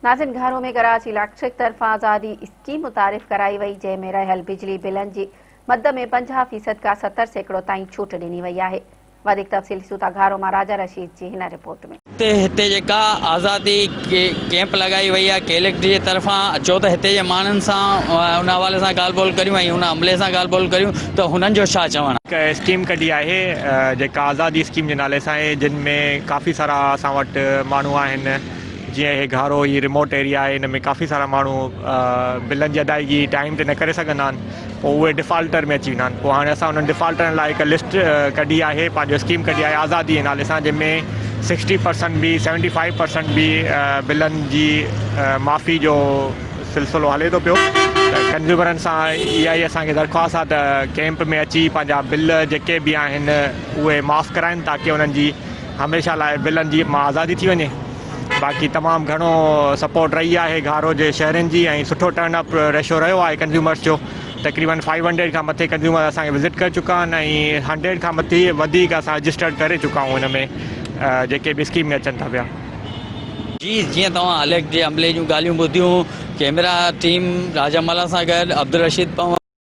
नाज़िन घारो में कराची इलेक्ट्रिक तरफ़ां आज़ादी स्कीम मुतारिफ़ कराई वई, जंहिंमें रहियल बिजली बिलनि जी मद में 50% का 70% ताईं छूट ॾिनी वई आहे। वधीक तफ़सील ॾिसूं था घारो मां राजा रशीद जी हिन रिपोर्ट में। हिते जेका आज़ादी कैंप लगाई वई आहे इलेक्ट्रिक जी तरफ़ां, छो त हिते जे माण्हुनि सां उन हवाले सां ॻाल्हि ॿोल करियूं ऐं हुन अमले सां ॻाल्हि ॿोल करियूं त हुननि जो छा चवणु आहे। स्कीम कढी आहे जेका आज़ादी स्कीम जे नाले सां आहे, जिन में काफ़ी सारा असां वटि माण्हू आहिनि। जीअं हे घारो ही रिमोट एरिया आहे, हिन में काफ़ी सारा माण्हू बिलनि जी अदायगी टाइम ते न करे सघंदा आहिनि, पोइ उहे डिफॉल्टर में अची वेंदा आहिनि। पोइ हाणे असां उन्हनि डिफॉल्टरनि लाइ हिकु लिस्ट कढी आहे, पंहिंजो स्कीम कढी आहे आज़ादी जे नाले सां, जंहिंमें 60% बि 75% बि बिलनि जी माफ़ी जो सिलसिलो हले थो पियो। त कंज्यूमरनि सां इहा ई असांखे दरख़्वास्त आहे त कैंप में अची पंहिंजा बिल जेके बि आहिनि उहे माफ़ु कराइनि, ताकी उन्हनि जी हमेशह लाइ बिलनि जी आज़ादी थी वञे। बाक़ी तमामु घणो सपोर्ट रही आहे घारो जे शहरनि जी, ऐं सुठो टर्न अप रेशो रहियो आहे कंज्यूमर्स जो। तक़रीबन 500 खां मथे कंज्यूमर असांखे विज़िट करे चुका आहिनि, ऐं 100 खां मथे वधीक असां रजिस्टर्ड करे चुका आहियूं हिन में जेके बि स्कीम में अचनि था पिया। जी, जीअं तव्हां इलेक्ट जे अमले जूं ॻाल्हियूं ॿुधियूं, कैमरा टीम राजा मला सां गॾु अब्दुल रशीद।